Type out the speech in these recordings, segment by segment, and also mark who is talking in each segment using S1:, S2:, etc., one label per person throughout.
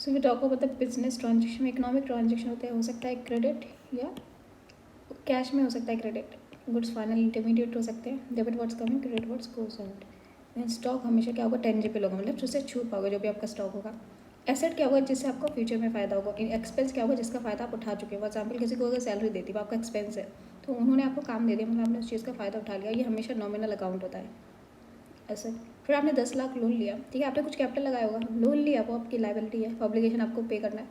S1: So we talk about the business transaction. Economic transaction होते हैं, हो सकता है क्रेडिट या कैश में हो सकता है। क्रेडिट गुड्स फाइनल इंटरमीडिएट हो सकते हैं। Debit what's coming, credit what's goes out. Stock हमेशा क्या होगा, टेंजिबल होगा, मतलब जिससे छू पाओगे जो भी आपका स्टॉक होगा। एसेट क्या होगा, जिससे आपको फ्यूचर में फ़ायदा होगा। एक्सपेंस क्या होगा, जिसका फ़ायदा आप उठा चुके हो। फॉर एग्जाम्पल किसी को अगर सैलरी देती है, वो आपका एक्सपेंस है, तो उन्होंने आपको काम दे दिया, मतलब आपने उस चीज़ का फ़ायदा उठा लिया। ये हमेशा नॉमिनल अकाउंट होता है। ऐसे फिर आपने 10 लाख लोन लिया, ठीक है, आपने कुछ कैपिटल लगाया होगा, लोन लिया, वो आपकी लाइबिलिटी है, ऑब्लिगेशन आपको पे करना है।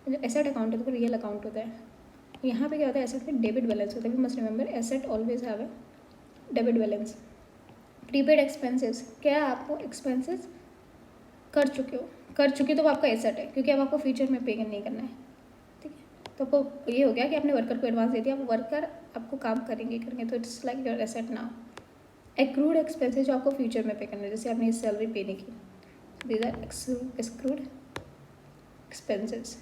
S1: जो एसेट अकाउंट है तो रियल अकाउंट होता है। यहाँ पे क्या होता है, एसेट में डेबिट बैलेंस होता है। We must remember asset always have a debit balance. Prepaid expenses, क्या आपको एक्सपेंसेस कर चुके तो वो आपका एसेट है, क्योंकि अब आपको फ्यूचर में पे नहीं करना है, ठीक है। तो आपको ये हो गया कि आपने वर्कर को एडवांस दे दिया, अब वर्कर आपको काम करेंगे, तो it's like your asset now. Accrued expenses जो आपको फ्यूचर में पे करना है, जैसे आपने सैलरी पे नहीं की, these are accrued expenses.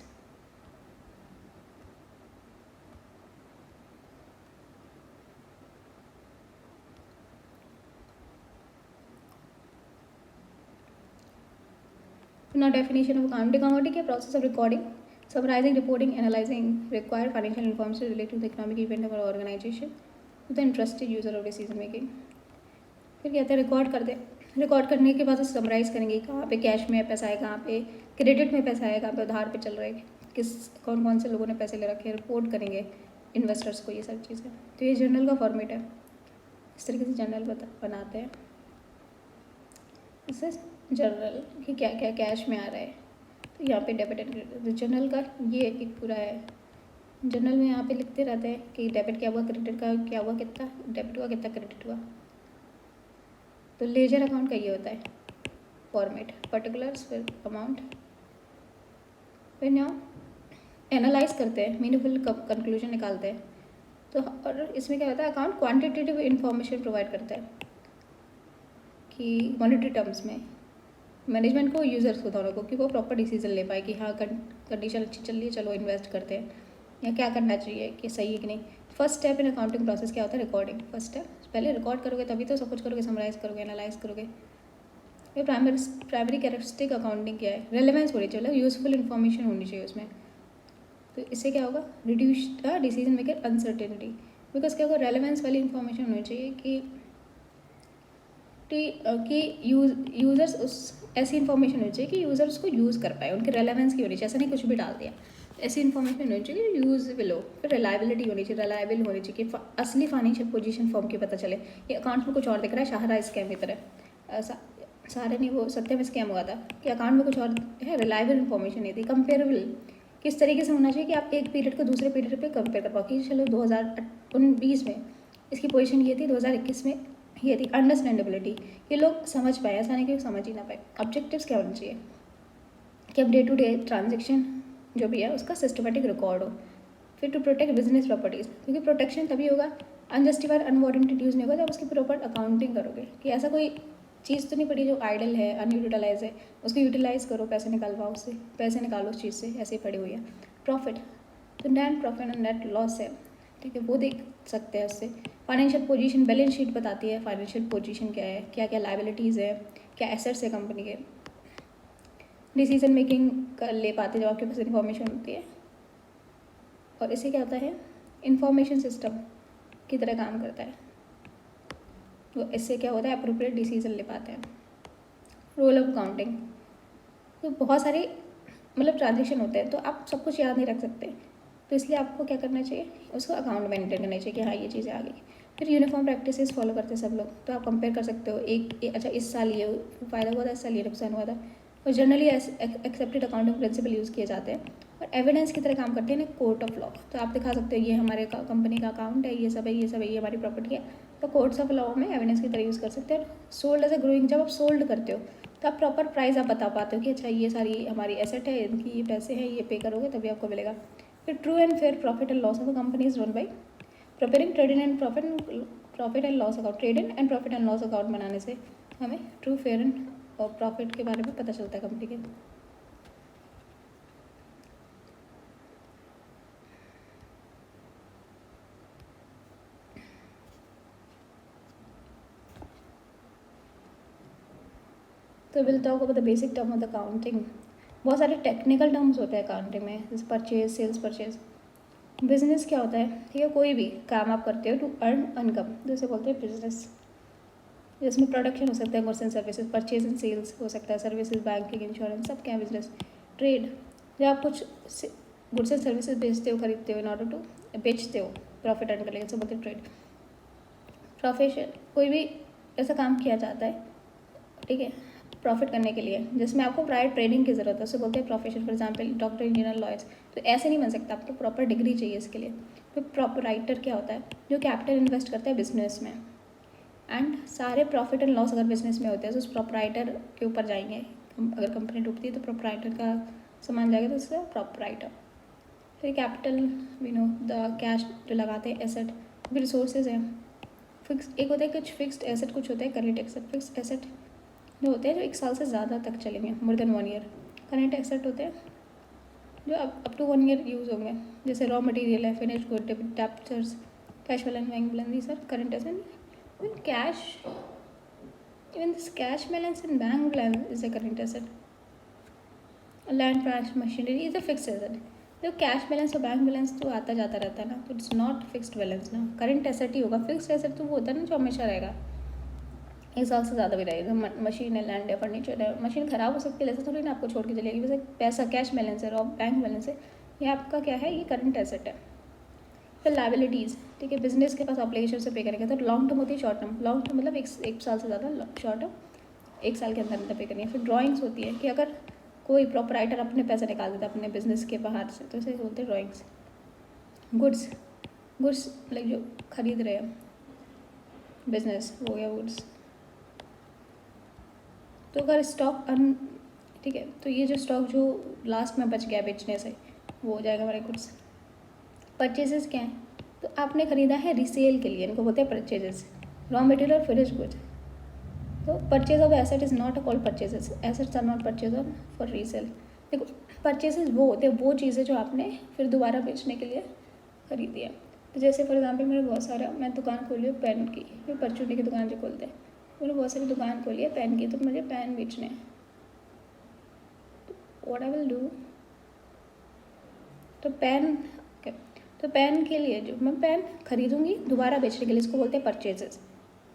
S1: Now definition of accounting. Accounting is a process of recording, summarizing, reporting, analyzing required financial information related to the economic event of our organization to the interested user of decision making. फिर कहते हैं record कर दे। Record करने के बाद summarise करेंगे, कहाँ पे कैश में पैसा है, कहाँ पे क्रेडिट में पैसा है, कहाँ पे उधार पे चल रहा है, किस कौन कौन से लोगों ने पैसे ले रखे हैं, रिपोर्ट करेंगे इन्वेस्टर्स को, ये सब चीज़ें। तो ये जर्नल का फॉर्मेट है, इस तरीके से जर्नल बनाते हैं। इससे जर्नल कि क्या क्या कैश में आ रहा है, तो यहाँ पे डेबिट एंड क्रेडिट। जर्नल का ये एक पूरा है। जर्नल में यहाँ पे लिखते रहते हैं कि डेबिट क्या हुआ, क्रेडिट का क्या हुआ, कितना डेबिट हुआ, कितना क्रेडिट हुआ। तो लेजर अकाउंट का ये होता है फॉर्मेट, पर्टिकुलर्स फिर अमाउंट, फिर यहाँ एनालाइज करते हैं, मीनिंगफुल कंक्लूजन निकालते हैं। तो और इसमें क्या होता है, अकाउंट क्वांटिटेटिव इन्फॉर्मेशन प्रोवाइड करता है कि मॉनेटरी टर्म्स में मैनेजमेंट को, यूज़र्स को, दोनों को, कि वो प्रॉपर डिसीजन ले पाए कि हाँ कंडीशन अच्छी चल रही है, चलो इन्वेस्ट करते हैं, या क्या करना चाहिए, कि सही है कि नहीं। First step in accounting process क्या होता है, रिकॉर्डिंग। फर्स्ट स्टेप, पहले रिकॉर्ड करोगे तभी तो सब कुछ करोगे, समराइज करोगे, एनालाइज करोगे। ये प्राइमरी कैरेक्टरिस्टिक अकाउंटिंग क्या है, रेलेवेंस होनी चाहिए, मतलब यूजफुल इन्फॉर्मेशन होनी चाहिए उसमें। तो इससे क्या होगा, reduce the decision maker uncertainty, because क्या होगा, रेलेवेंस वाली इन्फॉर्मेशन होनी चाहिए कि यूज़र्स उस ऐसी इन्फॉर्मेशन होनी चाहिए कि यूज़र उसको यूज़ कर पाए, उनके रेलेवेंस की होनी चाहिए। ऐसा नहीं कुछ भी डाल दिया, ऐसी इन्फॉर्मेशन होनी चाहिए कि यूजेबल हो। फिर रिलायबिलिटी होनी चाहिए, रिलायबल होनी चाहिए कि असली फाइनेंशियल पोजीशन फॉर्म की पता चले। ये अकाउंट्स में कुछ और दिख रहा है, शाहरा स्कैम की तरह। सारे नहीं, वो सत्य में स्कैम हुआ था कि अकाउंट में कुछ और है, रिलायबल इन्फॉर्मेशन नहीं थी। कंपेरेबल किस तरीके से होना चाहिए कि आप एक पीरियड को दूसरे पीरियड पे कंपेयर कर पाओ कि चलो 2019 में इसकी पोजीशन ये थी, 2021 में ये थी। अंडरस्टैंडेबिलिटी, ये लोग समझ पाए, ऐसा नहीं कि समझ ही ना पाए। ऑब्जेक्टिव्स क्या होने चाहिए कि अब डे टू डे ट्रांजेक्शन जो भी है उसका सिस्टमेटिक रिकॉर्ड हो। फिर टू प्रोटेक्ट बिजनेस प्रॉपर्टीज़, क्योंकि प्रोटेक्शन तभी होगा, अनजस्टिफाइड अनवारंटेड यूज़ नहीं होगा जब उसकी प्रॉपर अकाउंटिंग करोगे कि ऐसा कोई चीज़ तो नहीं पड़ी जो आइडल है, अनयूटिलाइज है, उसको यूटिलाइज करो, पैसे निकालवाओ उससे, पैसे निकालो उस चीज़ से, ऐसे ही पड़ी हुई है। प्रॉफिट, तो नेट प्रॉफिट और नेट लॉस है, ठीक है, वो देख सकते हैं उससे। फाइनेंशियल पोजीशन, बैलेंस शीट बताती है फाइनेंशियल पोजीशन क्या है, क्या क्या लाइबिलिटीज़ है, क्या एसेट्स है कंपनी के। डिसीजन मेकिंग कर ले पाते जब आपके पास इन्फॉर्मेशन होती है। और इससे क्या होता है, इंफॉर्मेशन सिस्टम की तरह काम करता है। तो इससे क्या होता है, अप्रोप्रिएट डिसीजन ले पाते हैं। रोल ऑफ अकाउंटिंग, तो बहुत सारे मतलब ट्रांजेक्शन होते हैं, तो आप सब कुछ याद नहीं रख सकते, तो इसलिए आपको क्या करना चाहिए, उसको अकाउंट मेंटेन करना चाहिए कि हाँ ये चीज़ें आ गई। फिर यूनिफॉर्म प्रैक्टिसेस फॉलो करते हैं सब लोग, तो आप कंपेयर कर सकते हो अच्छा इस साल ये फ़ायदा हुआ था, इस साल ये नुकसान हुआ था। और generally accepted accounting principle use किए जाते हैं और एविडेंस की तरह काम करते हैं ना, कोर्ट ऑफ लॉ। तो आप दिखा सकते हो ये हमारे कंपनी का अकाउंट है, ये सब है, ये सब है, ये हमारी प्रॉपर्टी है, तो कोर्ट्स ऑफ लॉ में एविडेंस की तरह यूज़ कर सकते हैं। सोल्ड एज ए ग्रोइंग, जब आप सोल्ड करते हो तो आप प्रॉपर प्राइस आप बता पाते हो कि अच्छा ये सारी हमारी एसेट है, इनकी ये पैसे हैं, ये पे करोगे तभी आपको मिलेगा। फिर true and fair profit and loss of the company is run by preparing trade and profit and loss account. Trade and profit and loss account बनाने से हमें ट्रू फेयर एंड प्रॉफिट के बारे में पता चलता है कंपनी के। So we'll talk about the basic term of the accounting. बहुत सारे टेक्निकल टर्म्स होते हैं अकाउंटिंग में, जैसे परचेज, सेल्स, परचेज। बिजनेस क्या होता है, ठीक है, कोई भी काम आप करते हो टू अर्न इनकम, जैसे बोलते हैं बिजनेस। जिसमें प्रोडक्शन हो सकता है, goods and services, purchase and sales हो सकता है, सर्विसेज, बैंकिंग, इंश्योरेंस, सब क्या है बिजनेस। ट्रेड, जब आप कुछ गुड्स एंड सर्विसेज बेचते हो, खरीदते हो, इन ऑर्डर टू बेचते हो प्रॉफिट अर्न करने के, सब बोलते हैं ट्रेड। प्रोफेशन, कोई भी ऐसा काम किया जाता है, ठीक है, प्रॉफिट करने के लिए, जिसमें आपको प्रायर ट्रेनिंग की ज़रूरत है, उसे बोलते हैं profession. For example doctor, engineer, lawyers, तो ऐसे नहीं बन सकता, आपको प्रॉपर डिग्री चाहिए इसके लिए। फिर प्रोपराइटर क्या होता है, जो कैपिटल इन्वेस्ट करता है बिजनेस में, एंड सारे प्रॉफिट एंड लॉस अगर बिजनेस में होते हैं तो उस प्रोपराइटर के ऊपर जाएंगे। अगर कंपनी डूबती है तो प्रोपराइटर का सामान जाएगा, तो उससे प्रोपराइटर। फिर capital, we know the cash जो लगाते हैं, एसेट, फिर रिसोर्सेज हैं। फिक्स, एक होता है कुछ फिक्स्ड एसेट, कुछ होता है करेंट एसेट। फिक्स्ड एसेट जो होते हैं जो 1 साल से ज़्यादा तक चलेंगे, more than 1 year. Current asset होते हैं जो अप टू 1 ईयर यूज़ होंगे, जैसे रॉ मटेरियल है, finish good, debtors, cash balance, bank balance, ये sir current asset. Even cash, even this cash balance and bank balance is a current asset. Land, plant, machinery is a fixed asset. तो cash balance और bank balance तो आता जाता रहता है ना, तो इट्स नॉट फिक्स्ड बैलेंस ना, करंट एसेट ही होगा। फिक्स्ड एसेट तो वो होता है ना जो हमेशा रहेगा, 1 साल से ज़्यादा भी रहेगा। मशीन है, लैंड है, फर्नीचर है, मशीन ख़राब हो सकती है, ऐसा थोड़ी ना आपको छोड़ के चलेगी। वैसे पैसा, कैश बैलेंस है और बैंक बैलेंस है, ये आपका क्या है, ये करंट एसेट है। फिर लाइबिलिटीज़, ठीक है, बिजनेस के पास ऑब्लिगेशन से पे करेंगे, तो लॉन्ग टर्म होती है, शॉर्ट टर्म। लॉन्ग टर्म मतलब एक साल से ज़्यादा, शॉर्ट टर्म 1 साल के अंदर अंदर पे करनी है। फिर ड्राइंग्स होती है कि अगर कोई प्रोपराइटर अपने पैसे निकाल देता है अपने बिजनेस के बाहर से, तो इसे बोलते हैं ड्राइंग्स। गुड्स, गुड्स लाइक जो खरीद रहे हैं, बिजनेस हो गया गुड्स। तो अगर स्टॉक ठीक है, तो ये जो स्टॉक जो लास्ट में बच गया बेचने से, वो हो जाएगा हमारे गुड्स। परचेजेस क्या है, तो आपने ख़रीदा है रीसेल के लिए, इनको बोलते हैं परचेजेस। रॉ मटेरियल और फिनिश गुड्स, तो purchase of asset is not called purchases, assets are not purchase on for resale. देखो, परचेजेस वो होते हैं, वो चीज़ें जो आपने फिर दोबारा बेचने के लिए खरीदी है। तो जैसे फॉर एग्जांपल मेरे बहुत सारा, मैं दुकान खोली हूँ पेन की, फिर परचूनी की दुकान जो खोलते हैं, मैंने बहुत सारी दुकान खोली है पेन की, तो मुझे पेन बेचने हैं। तो व्हाट आई विल डू, तो पेन, तो पेन के लिए जो मैं पेन खरीदूंगी दोबारा बेचने के लिए, इसको बोलते हैं परचेजेस,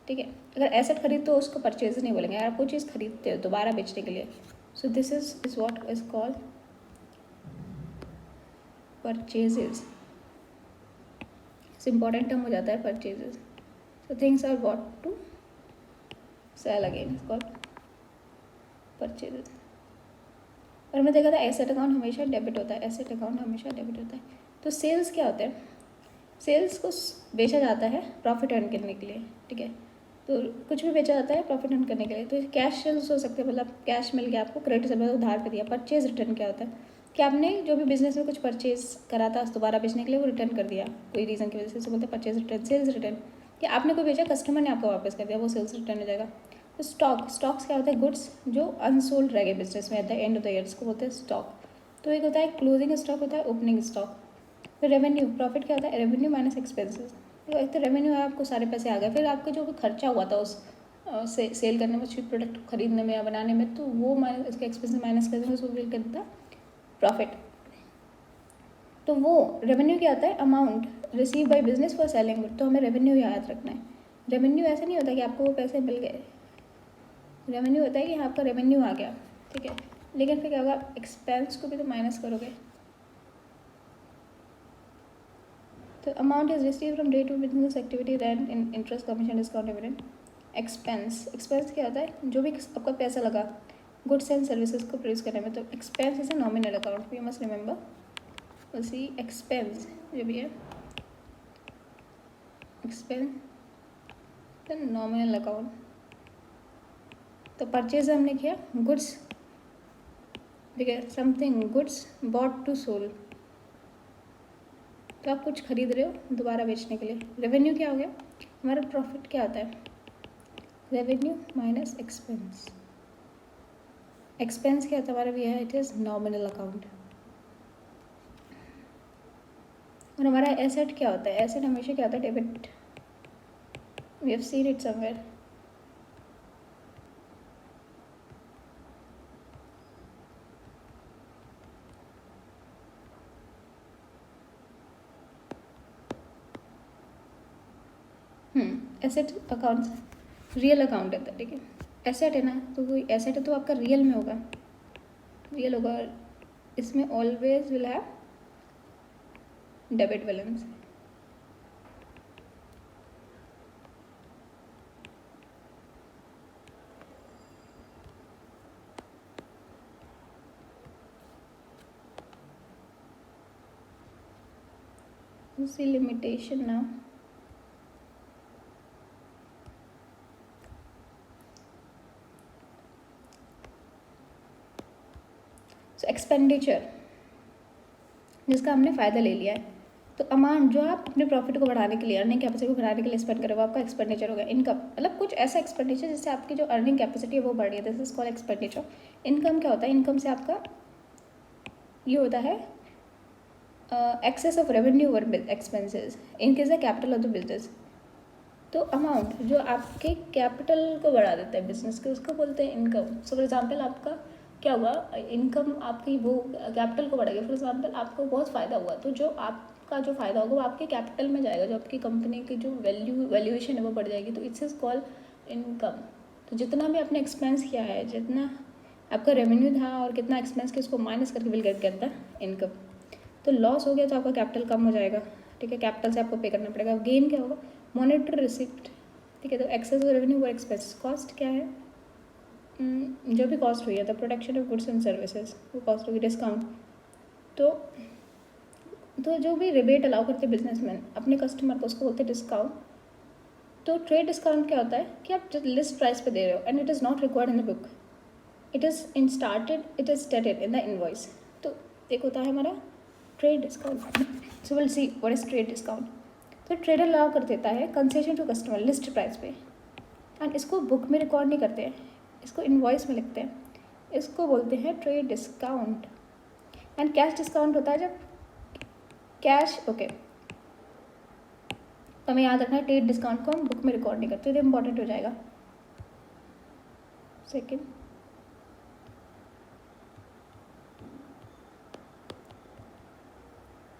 S1: ठीक है। अगर एसेट खरीद तो उसको परचेज नहीं बोलेंगे, अगर आप कोई चीज़ खरीदते हो दोबारा बेचने के लिए, so this is what is called purchases. Important term हो जाता है purchases. So things are bought to sell again, is called purchases. और मैं देखा था एसेट अकाउंट हमेशा डेबिट होता है, एसेट अकाउंट हमेशा डेबिट होता है। तो सेल्स क्या होता है, सेल्स को बेचा जाता है प्रॉफिट अर्न करने के लिए, ठीक है। तो कुछ भी बेचा जाता है प्रॉफिट अर्न करने के लिए। तो कैश सेल्स हो सकते हैं, मतलब कैश मिल गया आपको, क्रेडिट से उधार पे दिया। परचेज रिटर्न क्या होता है कि आपने जो भी बिजनेस में कुछ परचेज करा था दोबारा बेचने के लिए, वो रिटर्न कर दिया कोई रीज़न की वजह से, बोलते हैं परचेज रिटर्न। सेल्स रिटर्न कि आपने कोई बेचा, कस्टमर ने आपको वापस कर दिया, वो सेल्स रिटर्न हो जाएगा। तो स्टॉक्स क्या होता है, गुड्स जो अनसोल्ड रह गए बिजनेस में at the end of the year, इसको बोलते हैं स्टॉक। तो एक होता है क्लोजिंग स्टॉक, होता है ओपनिंग स्टॉक। फिर रेवेन्यू, प्रॉफिट क्या होता है, रेवेन्यू माइनस एक्सपेंसेस। तो एक तो रेवेन्यू है, आपको सारे पैसे आ गए, फिर आपका जो भी खर्चा हुआ था उस सेल करने में, चीप प्रोडक्ट खरीदने में या बनाने में, तो वो माइनस, इसके एक्सपेंस माइनस कर देंगे, उसको बिल कर देता प्रॉफिट। तो वो रेवेन्यू क्या होता है, amount receive by business for selling good. तो हमें रेवेन्यू याद रखना है। रेवेन्यू ऐसा नहीं होता कि आपको वो पैसे मिल गए, रेवेन्यू होता है कि आपका रेवेन्यू आ गया, ठीक है। लेकिन फिर क्या होगा, एक्सपेंस को भी तो माइनस करोगे। तो amount is receive from day to business activity, rent, interest, commission, discount, dividend. Expense क्या होता है, जो भी आपका पैसा लगा गुड्स एंड सर्विसेज को प्रोड्यूस करने में, तो expense is a nominal account, you must remember. उसी एक्सपेंस जो भी है, एक्सपेंस द नॉमिनल अकाउंट। तो परचेज हमने किया गुड्स, ठीक है, something goods bought to sold, तो आप कुछ खरीद रहे हो दोबारा बेचने के लिए। रेवेन्यू क्या हो गया, हमारा प्रॉफिट क्या होता है, रेवेन्यू माइनस एक्सपेंस। एक्सपेंस क्या होता है हमारा भी है, इट इज़ नॉमिनल अकाउंट। और हमारा एसेट क्या होता है, एसेट हमेशा क्या होता है, debit. We have seen it somewhere. Asset account real account है, ठीक है। एसेट है ना, तो कोई एसेट है तो आपका रियल में होगा, रियल होगा, इसमें always will have debit balance. See limitation now. So expenditure जिसका हमने फ़ायदा ले लिया है, तो अमाउंट जो आप अपने प्रॉफिट को बढ़ाने के लिए, अर्निंग कैपेसिटी को बढ़ाने के लिए स्पेंड करोगे, आपका एक्सपेंडिचर होगा। इनकम मतलब कुछ ऐसा एक्सपेंडिचर जिससे आपकी जो अर्निंग कैपेसिटी है वो बढ़ रही है, this is called expenditure. Income क्या होता है? इनकम से आपका ये होता है excess of revenue over expenses in case the capital of the business. तो अमाउंट जो आपके कैपिटल को बढ़ा देता है बिजनेस के, उसको बोलते हैं इनकम। सो फॉर एग्जांपल आपका क्या हुआ, इनकम आपकी वो कैपिटल को बढ़ेगा। फॉर एग्जांपल आपको बहुत फ़ायदा हुआ, तो जो आपका जो फ़ायदा होगा वो आपके कैपिटल में जाएगा, जो आपकी कंपनी की जो वैल्यूएशन है वो बढ़ जाएगी, तो इट्स इज कॉल्ड इनकम। तो जितना भी आपने एक्सपेंस किया है, जितना आपका रेवेन्यू था और कितना एक्सपेंस किया, उसको माइनस करके विल गेट द इनकम। तो लॉस हो गया तो आपका कैपिटल कम हो जाएगा, ठीक है, कैपिटल से आपको पे करना पड़ेगा। गेन क्या होगा? मॉनेटरी रिसिप्ट, ठीक है। तो एक्सेस रेवेन्यू और एक्सपेंस, कॉस्ट क्या है? जो भी कॉस्ट हुई है, the production of goods and services, वो कॉस्ट होगी। डिस्काउंट, तो जो भी रिबेट अलाउ करते हैं बिजनेसमैन अपने कस्टमर को, उसको बोलते हैं डिस्काउंट। तो ट्रेड डिस्काउंट क्या होता है कि आप जो लिस्ट प्राइस पे दे रहे हो and it is not required in the book, it is it is stated in the invoice. तो एक होता है हमारा trade discount. So will see what is trade discount. तो ट्रेडर अलाउ कर देता है concession to customer list price पे, एंड इसको बुक में रिकॉर्ड नहीं करते हैं, इसको इनवॉइस में लिखते हैं, इसको बोलते हैं trade discount. And cash discount होता है जब कैश, ओके, तो हमें याद रखना है ट्रेड डिस्काउंट को हम बुक में रिकॉर्ड नहीं करते, तो इंपॉर्टेंट हो जाएगा। सेकेंड,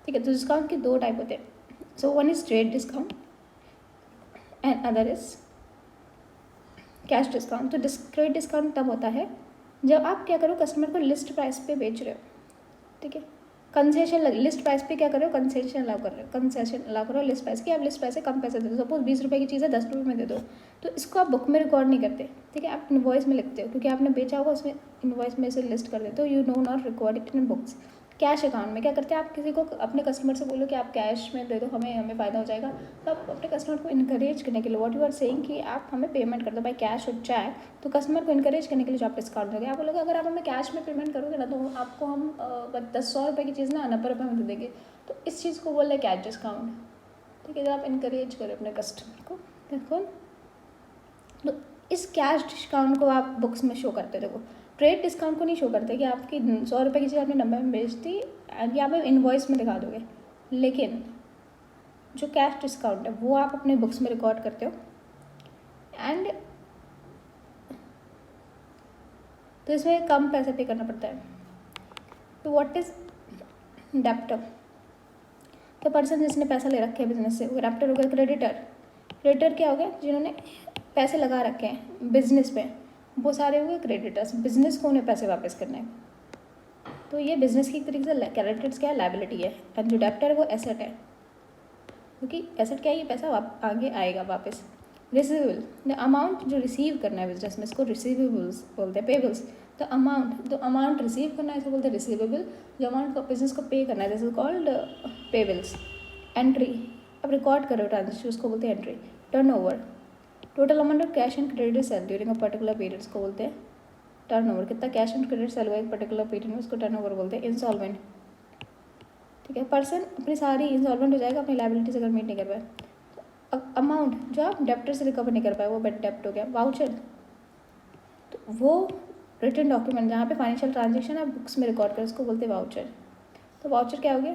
S1: ठीक है। तो डिस्काउंट के दो टाइप होते हैं, so one is trade discount and other is cash discount. तो ट्रेड डिस्काउंट तब होता है जब आप क्या करो, कस्टमर को लिस्ट प्राइस पे बेच रहे हो, ठीक है। कंसेशन लिस्ट प्राइस पे क्या कर रहे हो? कंसेशन अलाउ कर रहे हो, कंसेशन अलाउ करो लिस्ट प्राइस की, आप लिस्ट प्राइस से कम पैसे दे दो। सपोज 20 रुपये की चीज़ है 10 रुपये में दे दो, तो इसको आप बुक में रिकॉर्ड नहीं करते, ठीक है, आप इनवॉइस में लिखते हो, क्योंकि आपने बेचा होगा उसमें इनवॉइस में से लिस्ट कर देते हो। You know not record it in books. Cash account में क्या करते हैं, आप किसी को अपने कस्टमर से बोलो कि आप कैश में दे दो, हमें फ़ायदा हो जाएगा। तो आप अपने कस्टमर को इनकरेज करने के लिए व्हाट यू आर सेइंग कि आप हमें पेमेंट कर दो बाई कैश और चेक, तो कस्टमर को इनकरेज करने के लिए जो आप डिस्काउंट दोगे, आप बोलोगे अगर आप हमें कैश में पेमेंट करोगे ना तो आपको हम 100 रुपये की चीज़ ना 90 रुपये में दे देंगे। तो इस चीज़ को बोल रहे कैश डिस्काउंट, ठीक है। जब आप इनकरेज करो अपने कस्टमर को, देखो, तो इस कैश डिस्काउंट को आप बुक्स में शो करते। देखो, ट्रेड डिस्काउंट को नहीं शो करते कि आपकी 100 रुपये की चीज़ आपने 90 में बेच दी एंड आप इनवॉइस में दिखा दोगे, लेकिन जो कैश डिस्काउंट है वो आप अपने बुक्स में रिकॉर्ड करते हो। एंड तो इसमें कम पैसे पे करना पड़ता है। तो व्हाट इज डेप्टर? तो पर्सन जिसने पैसा ले रखे हैं बिजनेस से, वो डेप्टर हो गया। क्रेडिटर क्या हो गया? जिन्होंने पैसे लगा रखे हैं बिजनेस पे, वो सारे हो गए क्रेडिटर्स। बिजनेस को उन्हें पैसे वापस करने हैं, तो ये बिजनेस की एक तरीके से क्रेडिटर्स क्या है, लायबिलिटी है, एंड जो डेप्टर है वो एसेट है, क्योंकि एसेट क्या है, ये पैसा आगे आएगा वापस। रिसीवेबल, द अमाउंट जो रिसीव करना है बिजनेस में, इसको रिसीवेबल्स बोलते हैं। पेबल्स, तो अमाउंट रिसीव करना है, इसे बोलते हैं रिसीवेबल। जो अमाउंट को बिजनेस को पे करना है, this is called payables. Entry, अब रिकॉर्ड करो ट्रांजेक्शन, उसको बोलते हैं entry. Turnover, total amount of cash and credit sale during a particular period को बोलते हैं टर्नओवर। कितना कैश एंड क्रेडिट सेल हुआ एक पर्टिकुलर पीरियड में, उसको टर्नओवर बोलते हैं। इंसॉल्वेंट, ठीक है, पर्सन अपनी सारी इंसॉल्वेंट हो जाएगा अपनी लायबिलिटीज अगर मीट नहीं कर पाए। तो अमाउंट जो आप डेप्टर से रिकवर नहीं कर पाए वो डेप्ट हो गया। वाउचर, तो वो रिटन डॉक्यूमेंट जहाँ पे फाइनेंशियल ट्रांजेक्शन आप बुक्स में रिकॉर्ड करें, उसको बोलते हैं वाउचर। तो वाउचर क्या हो गया?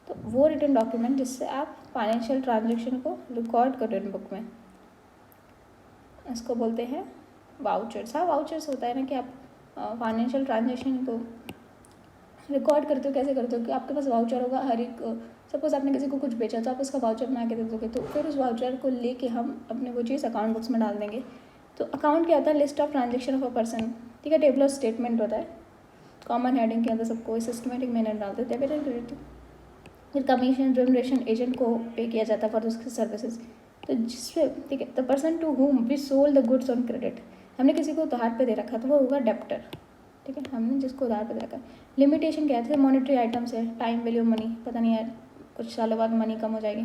S1: तो वो रिटन डॉक्यूमेंट जिससे आप फाइनेंशियल ट्रांजेक्शन को रिकॉर्ड करो इन बुक में, इसको बोलते हैं वाउचर्स। हाँ, वाउचर्स होता है ना कि आप फाइनेंशियल ट्रांजेक्शन को रिकॉर्ड करते हो कैसे करते हो कि आपके पास वाउचर होगा हर एक, सपोज आपने किसी को कुछ बेचा तो आप उसका वाउचर बना के दे दोगे, तो फिर उस वाउचर को लेके हम अपने वो चीज़ अकाउंट बुक्स में डाल देंगे। तो अकाउंट क्या होता है, list of transaction of a person, ठीक है, टेबल ऑफ स्टेटमेंट होता है, कॉमन हेडिंग के अंदर सबको सिस्टमेटिक मैनर डालते हैं, डेबिट एंड क्रेडिट। फिर कमीशन रेमुनरेशन एजेंट को पे किया जाता है फॉर उसकी सर्विसेज। तो जिससे, ठीक है, the person to whom we sold the goods on credit, हमने किसी को उधार पे दे रखा तो वो होगा डेप्टर, ठीक है, हमने जिसको उधार पे दे रखा। लिमिटेशन क्या है, मॉनेटरी आइटम्स है, टाइम वैल्यू मनी, पता नहीं यार कुछ सालों बाद मनी कम हो जाएगी।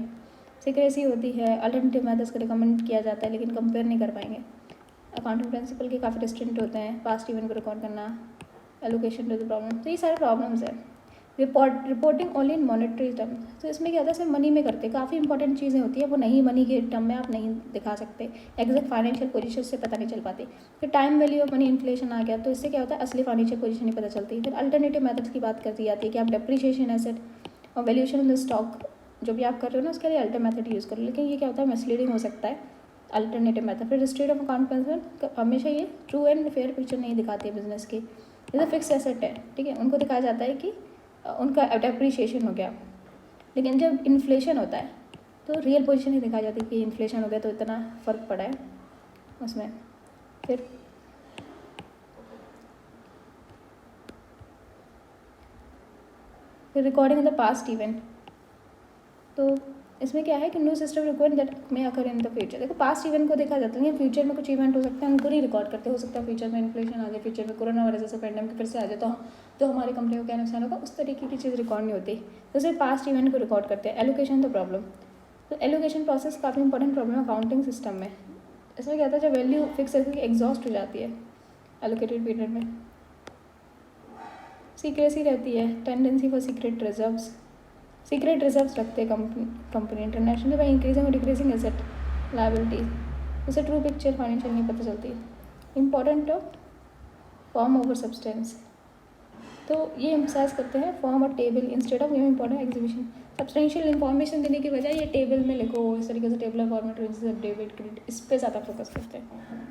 S1: सिक्रेसी होती है, अल्टरनेटिव मेथड्स को रिकमेंड किया जाता है लेकिन कंपेयर नहीं कर पाएंगे। अकाउंटिंग प्रिंसिपल के काफ़ी डिस्टेंट होते हैं, पास्ट इवेंट को रिकॉर्ड करना, एलोकेशन टू द प्रॉब्लम, तो ये सारे प्रॉब्लम्स हैं। Reporting only in monetary term, तो इसमें क्या होता है, सिर्फ मनी में करते हैं, काफ़ी इंपॉर्टेंट चीज़ें होती है वो नहीं मनी के टर्म में आप नहीं दिखा सकते, एग्जैक्ट फाइनेंशियल पोजीशन से पता नहीं चल पाती। फिर time value of money inflation आ गया तो इससे क्या होता है, असली फाइनेंशियल पोजीशन नहीं पता चलती। फिर अल्टरनेटिव मेथड्स की बात कर दी जाती है कि आप डेप्रिसिएशन एसेट और वैल्यूएशन ऑफ द स्टॉक जो भी आप कर रहे हो ना उसके लिए अल्टर मेथड यूज़ करो, लेकिन ये क्या होता है, मिसलीडिंग हो सकता है अल्टरनेटिव मेथड। फिर स्टेट ऑफ अकाउंट प्रिंसिपल हमेशा ये ट्रू एंड फेयर पिक्चर नहीं दिखाती है बिजनेस की, जैसे फिक्स एसेट है, ठीक है, उनको दिखाया जाता है कि उनका डेप्रिसिएशन हो गया, लेकिन जब इन्फ्लेशन होता है तो रियल पोजीशन नहीं दिखाई जाती कि इन्फ्लेशन हो गया तो इतना फ़र्क पड़ा है उसमें। फिर रिकॉर्डिंग द पास्ट इवेंट, तो इसमें क्या है कि new system record that may occur in the future. देखो पास्ट इवेंट को देखा जाता है, फ्यूचर में कुछ इवेंट हो सकता है उनको नहीं रिकॉर्ड करते, हो सकता है फ्यूचर में इन्फ्लेशन आ जाए, फ्यूचर में कोरोना वायरस जैसे पेंडेमिक फिर से आ जाए तो हमारी कंपनी को क्या नुकसान होगा, उस तरीके की चीज़ रिकॉर्ड नहीं होती, तो सिर्फ पास्ट इवेंट को रिकॉर्ड करते हैं। एलोकेशन द प्रॉब्लम, तो एलोकेशन प्रोसेस काफ़ी इंपॉर्टेंट प्रॉब्लम अकाउंटिंग सिस्टम में। इसमें क्या होता है, जब वैल्यू फिक्स एग्जॉस्ट हो जाती है एलोकेटेड पीरियड में। सीक्रेसी रहती है, tendency for secret reserves, secret reserves रखते हैं कंपनी इंटरनेशनली बाई इंक्रीजिंग और डिक्रीजिंग एसेट लायबिलिटीज, उसे ट्रू पिक्चर फाइनेंशियल नहीं पता चलती। Important of form over substance, तो ये एम्फसाइज करते हैं फॉर्म और table instead of giving important exhibition. Substantial information देने की बजाय ये टेबल में लिखो, इस तरीके से टेबल फॉर्मेट, डेबिट क्रेडिट, इस पर ज़्यादा फोकस करते हैं।